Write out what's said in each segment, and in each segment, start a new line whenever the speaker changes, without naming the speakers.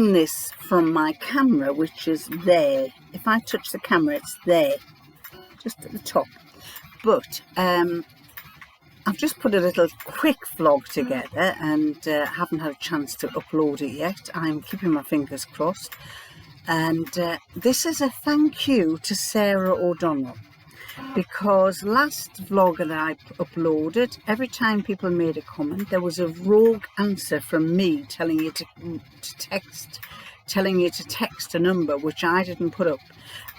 doing this from my camera, which is there. If I touch the camera, it's there, just at the top. But I've just put a little quick vlog together and haven't had a chance to upload it yet. I'm keeping my fingers crossed. And this is a thank you to Sarah O'Donnell, because last vlog that I uploaded, every time people made a comment, there was a rogue answer from me telling you to text a number which I didn't put up,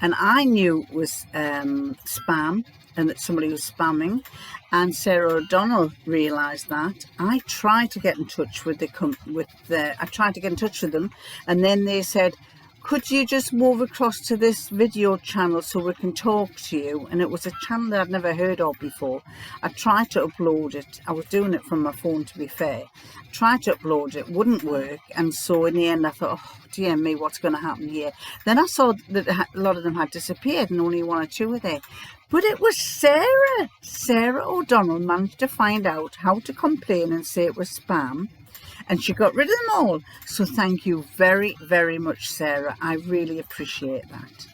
and I knew it was spam and that somebody was spamming. And Sarah O'Donnell realised that. I tried to get in touch with them, and then they said, could you just move across to this video channel so we can talk to you? And it was a channel that I'd never heard of before. I tried to upload it. I was doing it from my phone, to be fair. Tried to upload it, wouldn't work. And so in the end I thought, oh dear me, what's going to happen here? Then I saw that a lot of them had disappeared and only one or two were there. But it was Sarah. Sarah O'Donnell managed to find out how to complain and say it was spam. And she got rid of them all. So thank you very, very much, Sarah. I really appreciate that.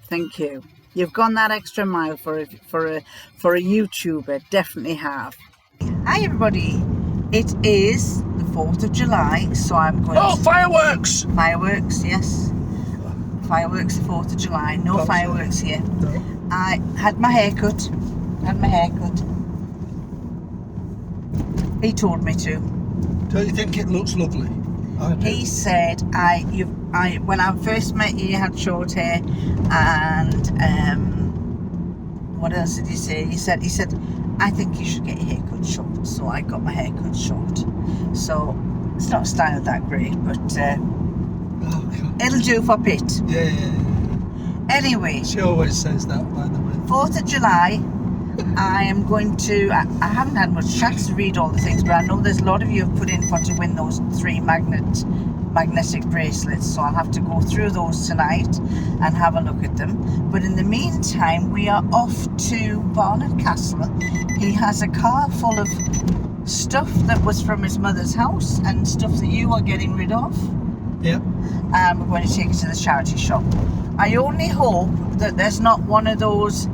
Thank you. You've gone that extra mile for a YouTuber. Definitely have. Hi, everybody. It is the 4th of July, so I'm going to...
fireworks!
Fireworks, yes. Fireworks, the 4th of July. No fireworks here. No. I had my hair cut. He told me to.
Don't you think it looks lovely? I do. He
said, when I first met you, you had short hair, and what else did he say? He said, I think you should get your hair cut short. So I got my hair cut short. So it's not styled that great, but it'll do for Pit.
Yeah.
Anyway.
She always says that, by the way.
4th of July. I am going to, I haven't had much chance to read all the things, but I know there's a lot of you have put in for to win those 3 magnetic bracelets, so I'll have to go through those tonight and have a look at them. But in the meantime, we are off to Barnard Castle. He has a car full of stuff that was from his mother's house and stuff that you are getting rid of.
Yep.
And we're going to take it to the charity shop. I only hope that there's not one of those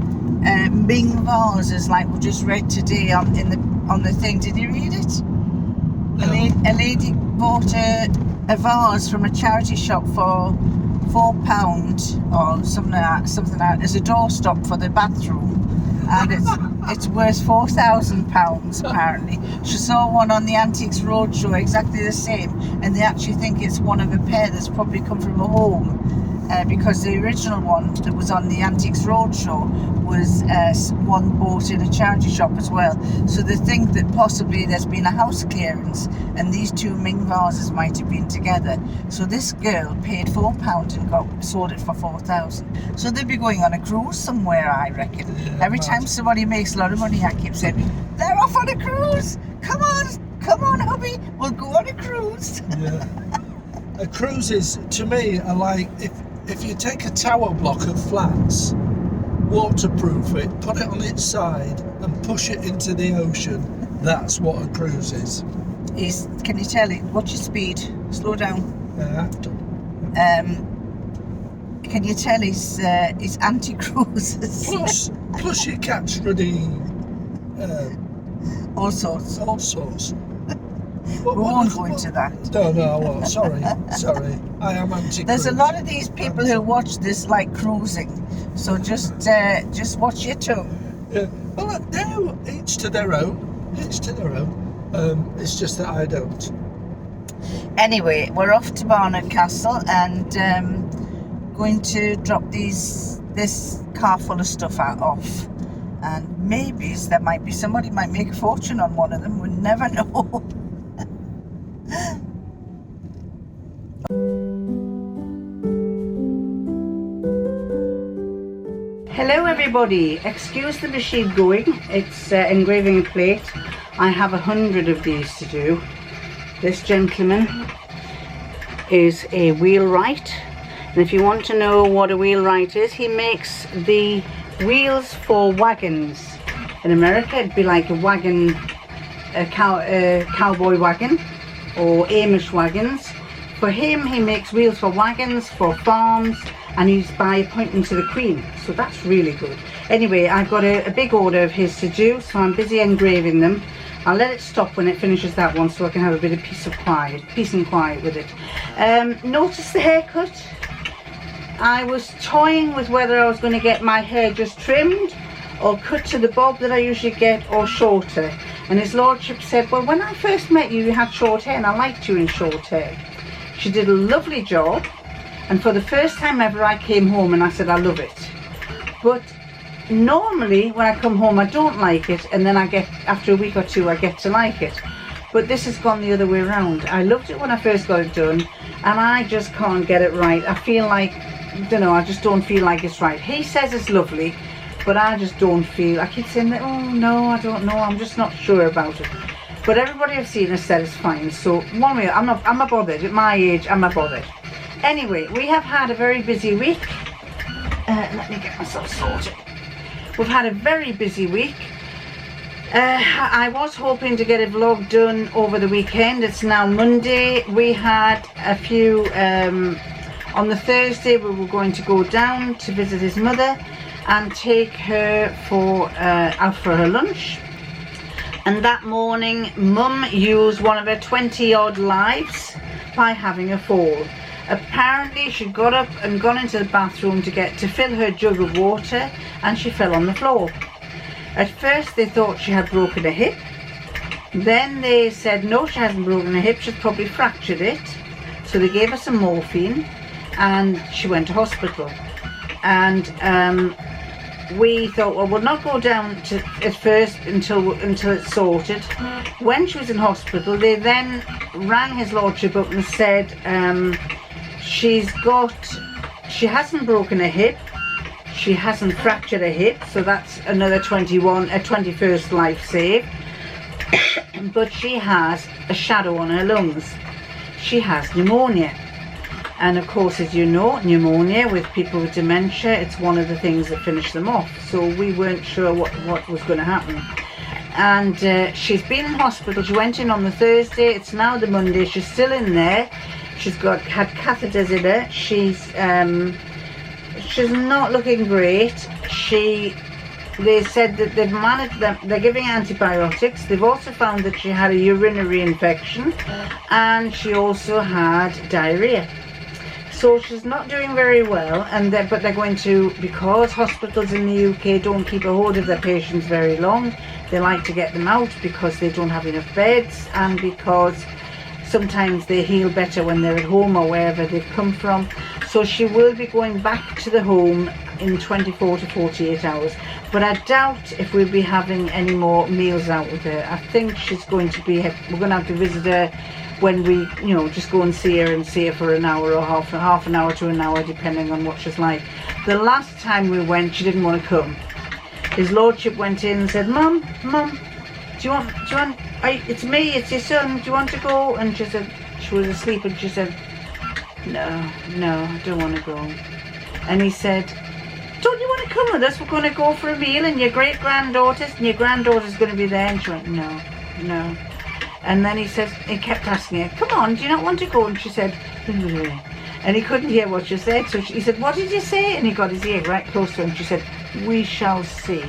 Ming vases like we just read today on the thing. Did you read it? No. A lady bought a vase from a charity shop for £4 or something like that as a doorstop for the bathroom, and it's worth £4,000 apparently. She saw one on the Antiques Roadshow exactly the same, and they actually think it's one of a pair that's probably come from a home. Because the original one that was on the Antiques Roadshow was one bought in a charity shop as well. So they think that possibly there's been a house clearance and these 2 Ming vases might have been together. So this girl paid £4 and sold it for £4,000. So they'll be going on a cruise somewhere, I reckon. Yeah, every time somebody makes a lot of money, I keep saying, they're off on a cruise. Come on, hubby, we'll go on a cruise.
Yeah. Cruises, to me, are like, if you take a tower block of flats, waterproof it, put it on its side and push it into the ocean, that's what a cruise is.
Can you tell it? What's your speed? Slow down.
I have to.
Can you tell he's anti-cruises?
Plus you catch ready
all sorts.
We
won't go into that.
No, I won't. Sorry. I am anti-cruise.
There's a lot of these people who watch this like cruising, so just watch your tongue.
Yeah. Well, no, each to their own. It's just that I don't.
Anyway, we're off to Barnard Castle and going to drop this car full of stuff off. And maybe there might be somebody might make a fortune on one of them. We never know. Hello everybody, excuse the machine going, it's engraving a plate. I have 100 of these to do. This gentleman is a wheelwright, and if you want to know what a wheelwright is, he makes the wheels for wagons. In America it'd be like a wagon, a cowboy wagon or Amish wagons For him, he makes wheels for wagons, for farms, and he's by appointment to the Queen. So that's really good. Anyway, I've got a big order of his to do, so I'm busy engraving them. I'll let it stop when it finishes that one so I can have a bit of peace and quiet with it. Notice the haircut? I was toying with whether I was going to get my hair just trimmed or cut to the bob that I usually get, or shorter. And his lordship said, well, when I first met you, you had short hair and I liked you in short hair. She did a lovely job, and for the first time ever I came home and I said I love it. But normally when I come home I don't like it, and then after a week or two I get to like it. But this has gone the other way around. I loved it when I first got it done, and I just can't get it right. I feel like, I don't know, I just don't feel like it's right. He says it's lovely, but I just don't feel, I keep saying that, oh no, I don't know, I'm just not sure about it. But everybody I've seen has said it's fine, so one way, I'm not bothered. At my age, I'm not bothered. Anyway, we have had a very busy week. Let me get myself sorted. We've had a very busy week. I was hoping to get a vlog done over the weekend. It's now Monday. We had a few, on the Thursday we were going to go down to visit his mother and take her out for her lunch. And that morning Mum used one of her 20 odd lives by having a fall. Apparently she got up and gone into the bathroom to fill her jug of water, and she fell on the floor. At first they thought she had broken a hip. Then they said no, she hasn't broken a hip, she's probably fractured it. So they gave her some morphine and she went to hospital. And we thought, well, we'll not go down at first until it's sorted. When she was in hospital, they then rang his lordship up and said she hasn't broken a hip, she hasn't fractured a hip, so that's another 21st life saved. But she has a shadow on her lungs. She has pneumonia. And of course, as you know, pneumonia with people with dementia, it's one of the things that finish them off. So we weren't sure what was going to happen. And she's been in hospital. She went in on the Thursday. It's now the Monday. She's still in there. She's had catheters in her. She's not looking great. They said that they've managed them. They're giving antibiotics. They've also found that she had a urinary infection, and she also had diarrhea. So she's not doing very well, but they're going to, because hospitals in the UK don't keep a hold of their patients very long, they like to get them out because they don't have enough beds, and because sometimes they heal better when they're at home or wherever they've come from. So she will be going back to the home in 24 to 48 hours. But I doubt if we'll be having any more meals out with her. I think she's going to be, we're going to have to visit her when we, just go and see her for an hour or half an hour to an hour, depending on what she's like. The last time we went, she didn't want to come. His lordship went in and said, Mum, do you want, it's me, it's your son, do you want to go? And she said, she was asleep, and she said, no, I don't want to go. And he said, don't you want to come with us? We're going to go for a meal, and your granddaughter's going to be there. And she went, no. And then he kept asking her, come on, do you not want to go? And she said, and he couldn't hear what she said. So he said, what did you say? And he got his ear right close to her, and she said, we shall see.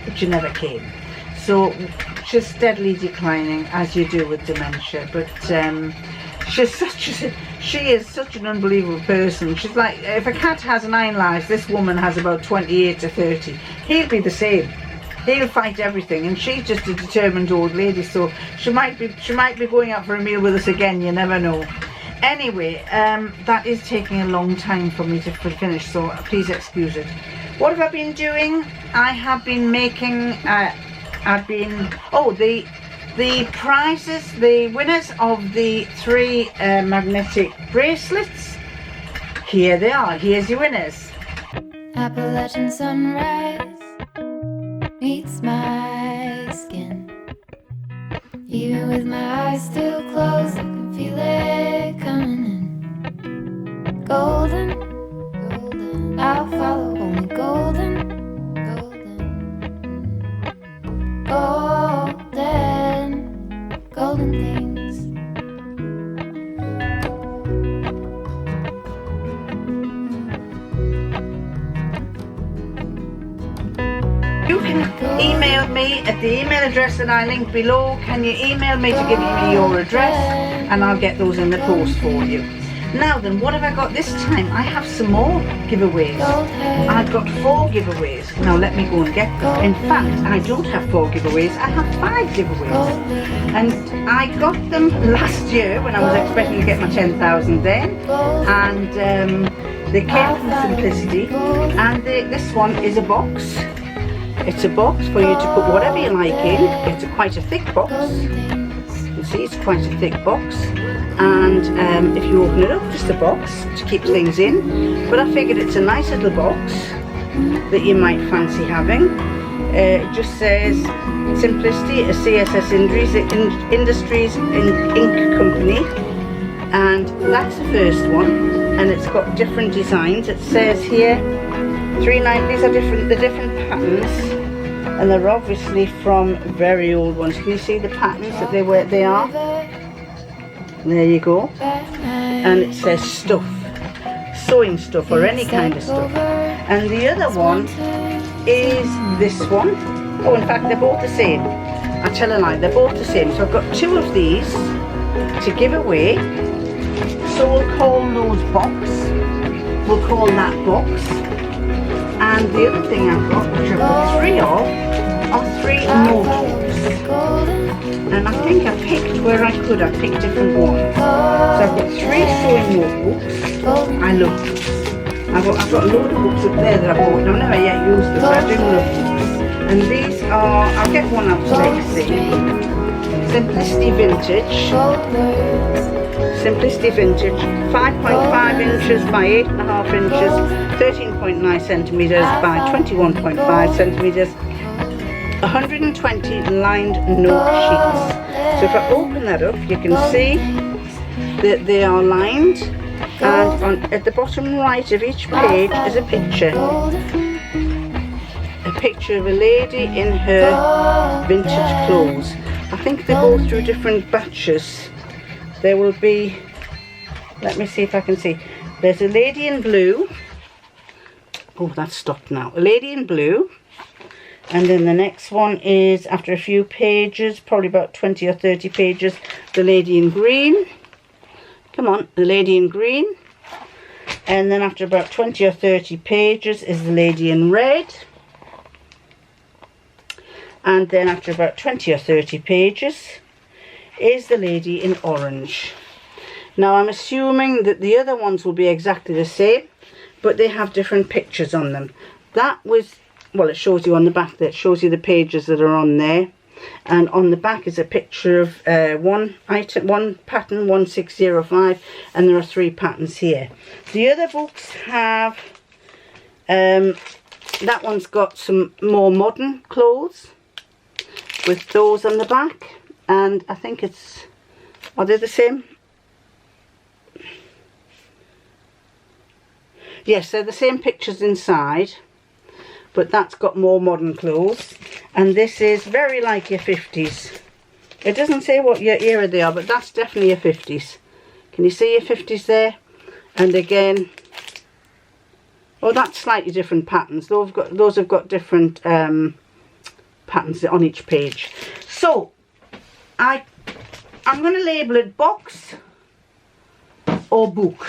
But she never came. So she's steadily declining, as you do with dementia. But she is such an unbelievable person. She's like, if a cat has 9 lives, this woman has about 28 to 30. He'll be the same. He'll fight everything, and she's just a determined old lady, so she might be going out for a meal with us again, you never know. Anyway, that is taking a long time for me to finish, so please excuse it. What have I been doing? I have been making, the prizes, the winners of the 3 magnetic bracelets. Here they are, here's your winners.
Appalachian sunrise meets my skin. Even with my eyes still closed, I can feel it coming in. Golden, I'll follow only golden, golden things.
email me at the email address that I link below. Can you email me to give me your address, and I'll get those in the post for you. Now then, what have I got this time? I have some more giveaways. I've got 4 giveaways. Now let me go and get them. In fact, I don't have 4 giveaways, I have 5 giveaways. And I got them last year when I was expecting to get my 10,000 then. And they came from Simplicity. And this one is a box. It's a box for you to put whatever you like in. It's quite a thick box. You see, it's quite a thick box. And if you open it up, just a box to keep things in. But I figured it's a nice little box that you might fancy having. It just says Simplicity, a CSS Industries Ink Company. And that's the first one. And it's got different designs. It says here, 390, these are the different patterns. And they're obviously from very old ones. Can you see the patterns that they are? There you go. And it says stuff, sewing stuff or any kind of stuff. And the other one is this one. Oh, in fact, they're both the same. I tell a lie, they're both the same. So I've got 2 of these to give away. So we'll call those box. We'll call that box. And the other thing I've got, which I've got 3 of, are 3 notebooks. And I think I picked where I could, I picked different ones. So I've got 3 sewing notebooks. I love them. I've got a load of books up there that I bought, and I've never yet used them, but I do love books. And these are, I'll get one out today to see. Simplicity Vintage. Simplicity Vintage, 5.5 inches by 8.5 inches, 13.9 centimetres by 21.5 centimetres. 120 lined note sheets. So if I open that up, you can see that they are lined, and at the bottom right of each page is a picture of a lady in her vintage clothes. I think they go through different batches. There will be, let me see if I can see, there's a lady in blue. Oh, that's stopped now. A lady in blue. And then the next one is, after a few pages, probably about 20 or 30 pages, the lady in green. Come on, the lady in green. And then after about 20 or 30 pages is the lady in red. And then after about 20 or 30 pages is the lady in orange. Now I'm assuming that the other ones will be exactly the same, but they have different pictures on them. That was, well, it shows you on the back there, it shows you the pages that are on there, and on the back is a picture of one pattern 1605, and there are 3 patterns here. The other books have that one's got some more modern clothes with those on the back, and I think it's, are they the same? Yes, they're the same pictures inside, but that's got more modern clothes. And this is very like your 50s. It doesn't say what your era they are, but that's definitely your 50s. Can you see your 50s there? And again, oh, that's slightly different patterns. Those have got different patterns on each page. So I'm going to label it box or book.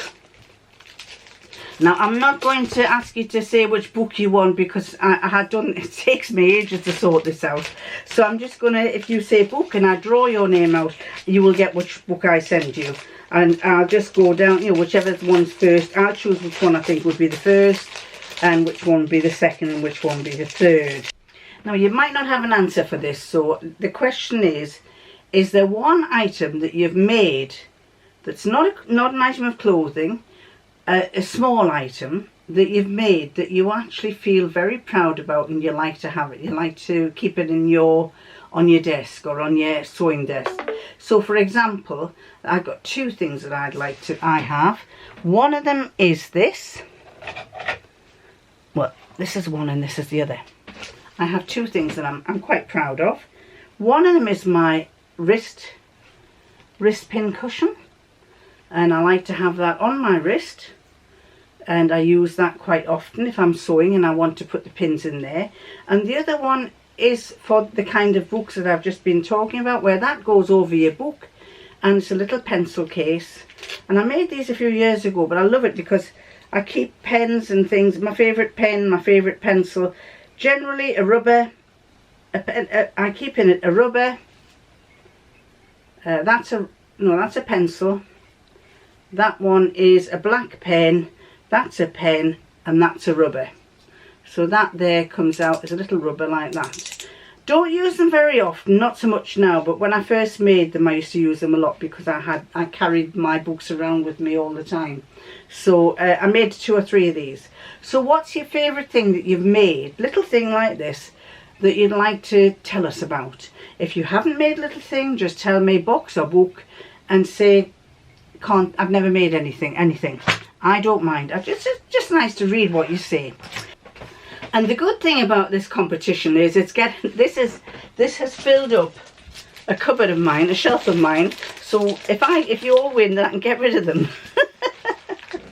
Now, I'm not going to ask you to say which book you want, because I had done, it takes me ages to sort this out. So I'm just going to, if you say book and I draw your name out, you will get which book I send you. And I'll just go down, you know, whichever one's first. I'll choose which one I think would be the first, and which one would be the second, and which one would be the third. Now, you might not have an answer for this, so the question is there one item that you've made that's not an item of clothing, a small item that you've made that you actually feel very proud about, and you like to have it, you like to keep it in on your desk or on your sewing desk? So for example, I've got 2 things that I have. One of them is this. Well, this is one and this is the other. I have 2 things that I'm quite proud of. One of them is my wrist pin cushion, and I like to have that on my wrist, and I use that quite often if I'm sewing and I want to put the pins in there. And the other one is for the kind of books that I've just been talking about, where that goes over your book, and it's a little pencil case. And I made these a few years ago, but I love it because I keep pens and things. My favourite pen, my favourite pencil, generally a rubber. I keep in it a rubber. That's a pencil. That one is a black pen. That's a pen, and that's a rubber. So that there comes out as a little rubber like that. Don't use them very often, not so much now, but when I first made them I used to use them a lot because I carried my books around with me all the time. So I made 2 or 3 of these. So what's your favourite thing that you've made, little thing like this, that you'd like to tell us about? If you haven't made a little thing, just tell me box or book and say, I've never made anything. I don't mind. It's just nice to read what you say. And the good thing about this competition is this has filled up a cupboard of mine, a shelf of mine. So if you all win, then I can get rid of them.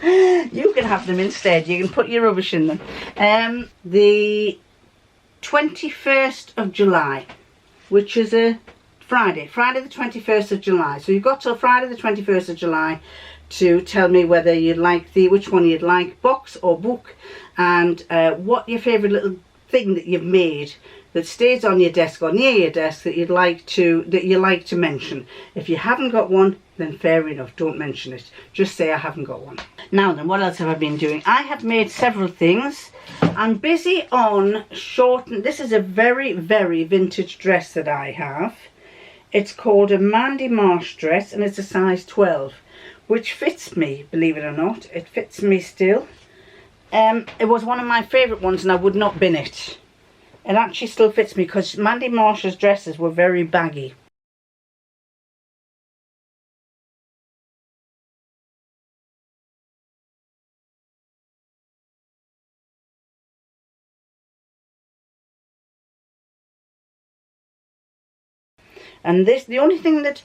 You can have them instead. You can put your rubbish in them. The 21st of July, which is a Friday the 21st of July. So you've got till Friday the 21st of July to tell me whether you'd like which one you'd like, box or book, and what your favourite little thing that you've made that stays on your desk or near your desk that you like to mention. If you haven't got one, then fair enough, don't mention it. Just say I haven't got one. Now then, what else have I been doing? I have made several things. I'm busy on this is a very, very vintage dress that I have. It's called a Mandy Marsh dress, and it's a size 12. Which fits me, believe it or not. It fits me still. It was one of my favourite ones and I would not bin it. It actually still fits me because Mandy Marsh's dresses were very baggy. And the only thing that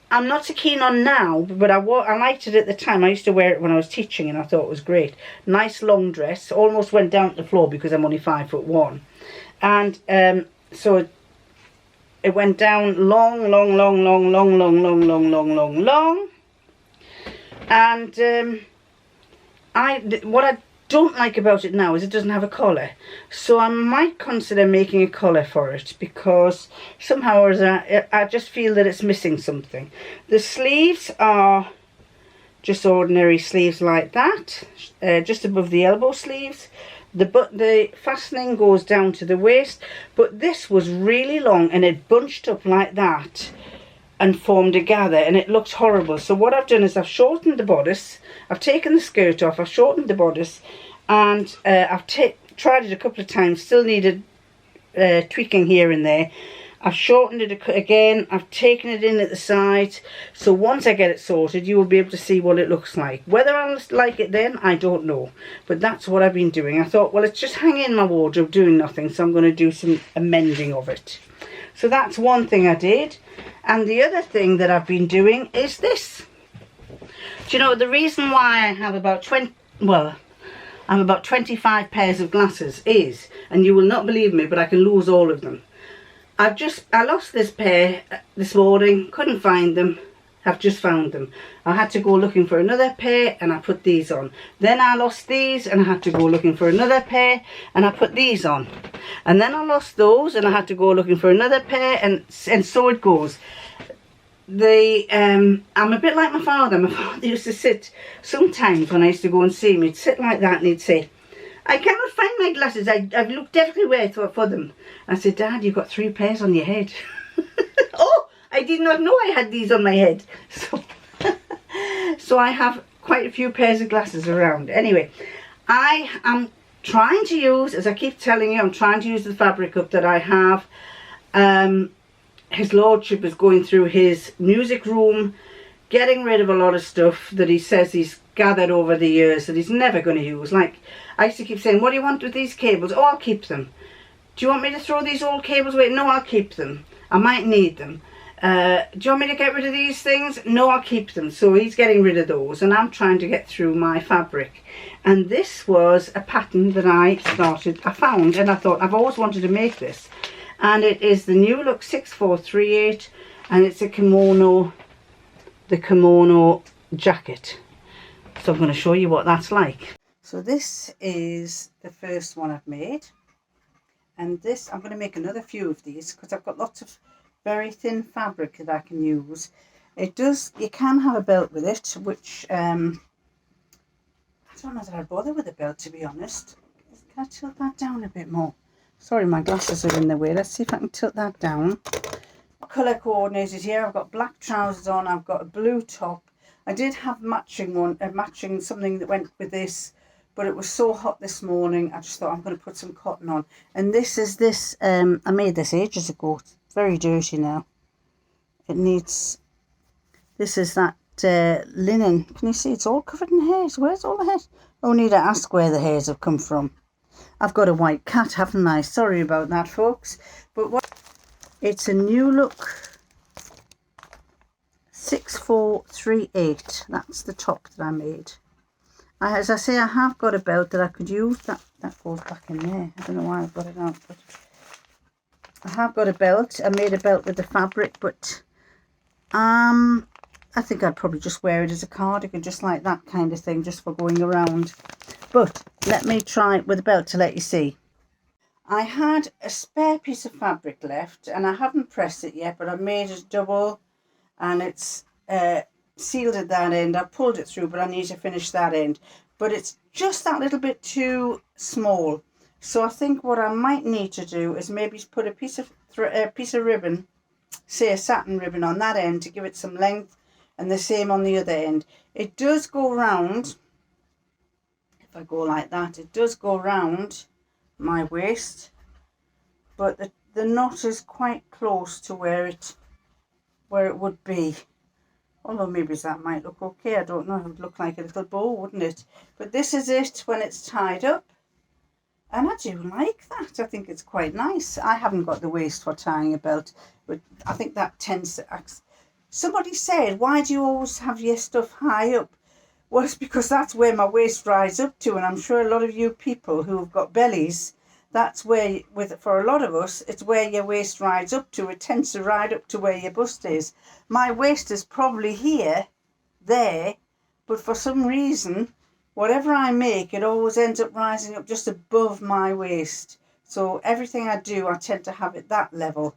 I'm not so keen on now, but I liked it at the time. I used to wear it when I was teaching and I thought it was great. Nice long dress, almost went down to the floor because I'm only 5'1". And so it went down long. And what I don't like about it now is it doesn't have a collar. So I might consider making a collar for it because somehow or other I just feel that it's missing something. The sleeves are just ordinary sleeves like that, just above the elbow sleeves. The fastening goes down to the waist, but this was really long and it bunched up like that and formed a gather, and it looks horrible. So what I've done is I've shortened the bodice, I've taken the skirt off, I've shortened the bodice, and I've tried it a couple of times, still needed tweaking here and there. I've shortened it again, I've taken it in at the sides, so once I get it sorted you will be able to see what it looks like. Whether I'll like it then, I don't know, but that's what I've been doing. I thought, well, it's just hanging in my wardrobe doing nothing, so I'm going to do some amending of it. So that's one thing I did. And the other thing that I've been doing is this. Do you know, the reason why I have about 25 pairs of glasses is, and you will not believe me, but I can lose all of them. I lost this pair this morning, couldn't find them. I've just found them. I had to go looking for another pair and I put these on. Then I lost these and I had to go looking for another pair and I put these on. And then I lost those and I had to go looking for another pair, and so it goes. I'm a bit like my father. My father used to sit, sometimes when I used to go and see him, he'd sit like that and he'd say, I cannot find my glasses. I've looked everywhere for them. I said, Dad, you've got 3 pairs on your head. Oh, I did not know I had these on my head. So I have quite a few pairs of glasses around. Anyway, I am trying to use, as I keep telling you, I'm trying to use the fabric up that I have. His Lordship is going through his music room, getting rid of a lot of stuff that he says he's gathered over the years that he's never going to use. Like, I used to keep saying, what do you want with these cables? Oh, I'll keep them. Do you want me to throw these old cables away? No, I'll keep them. I might need them. Do you want me to get rid of these things? No, I'll keep them. So he's getting rid of those and I'm trying to get through my fabric. And this was a pattern that I found, and I thought, I've always wanted to make this. and it is the New Look 6438, and it's a kimono, the kimono jacket. So I'm going to show you what that's like. So this is the first one I've made, and this, I'm going to make another few of these because I've got lots of very thin fabric that I can use. It does, you can have a belt with it, which I don't know that I'd bother with a belt, to be honest. Can I tilt that down a bit more? Sorry, my glasses are in the way. Let's see if I can tilt that down. Colour coordinated here. I've got black trousers on. I've got a blue top. I did have matching something that went with this, but it was so hot this morning, I just thought I'm going to put some cotton on. And this is this, I made this ages ago. It's very dirty now. It needs, this is that linen. Can you see it's all covered in hairs? Where's all the hairs? Oh, need to ask where the hairs have come from. I've got a white cat, haven't I? Sorry about that, folks. But what? It's a New Look 6438. That's the top that I made. As I say, I have got a belt that I could use. That goes back in there. I don't know why I've got it out, but I have got a belt. I made a belt with the fabric, but I think I'd probably just wear it as a cardigan, just like that kind of thing, just for going around. But let me try it with a belt to let you see. I had a spare piece of fabric left, and I haven't pressed it yet, but I made it double, and it's sealed at that end. I pulled it through, but I need to finish that end. But it's just that little bit too small. So I think what I might need to do is maybe put a piece of ribbon, say a satin ribbon, on that end to give it some length, and the same on the other end. It does go round, if I go like that, it does go round my waist, but the knot is quite close to where it would be. Although maybe that might look okay, I don't know. It would look like a little bow, wouldn't it? But this is it when it's tied up, and I do like that. I think it's quite nice. I haven't got the waist for tying a belt, but I think that tends to somebody said, why do you always have your stuff high up? Well, it's because that's where my waist rides up to, and I'm sure a lot of you people who have got bellies, that's where, for a lot of us, it's where your waist rides up to. It tends to ride up to where your bust is. My waist is probably here, there, but for some reason, whatever I make, it always ends up rising up just above my waist. So everything I do, I tend to have it that level.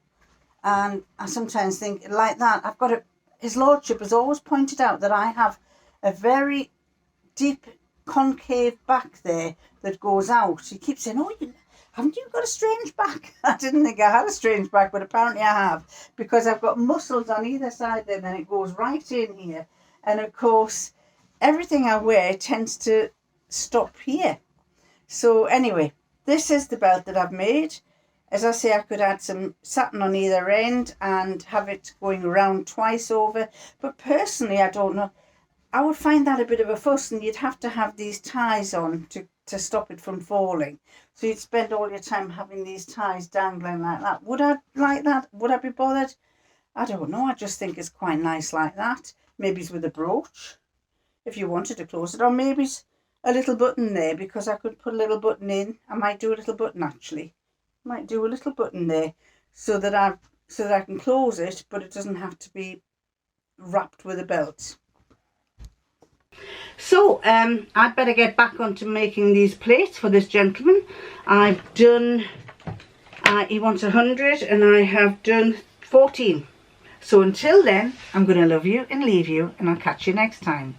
And I sometimes think, like that, I've got His Lordship has always pointed out that I have a very deep concave back there that goes out. He keeps saying, oh, haven't you got a strange back? I didn't think I had a strange back, but apparently I have, because I've got muscles on either side there, then it goes right in here. And of course, everything I wear tends to stop here. So anyway, this is the belt that I've made. As I say, I could add some satin on either end and have it going around twice over. But personally, I don't know. I would find that a bit of a fuss, and you'd have to have these ties on to stop it from falling. So you'd spend all your time having these ties dangling like that. Would I like that? Would I be bothered? I don't know. I just think it's quite nice like that. Maybe it's with a brooch, if you wanted to close it. Or maybe it's a little button there, because I could put a little button in. I might do a little button, actually. I might do a little button there so that I can close it, but it doesn't have to be wrapped with a belt. So I'd better get back onto making these plates for this gentleman. I've done, he wants 100 and I have done 14. So until then, I'm going to love you and leave you, and I'll catch you next time.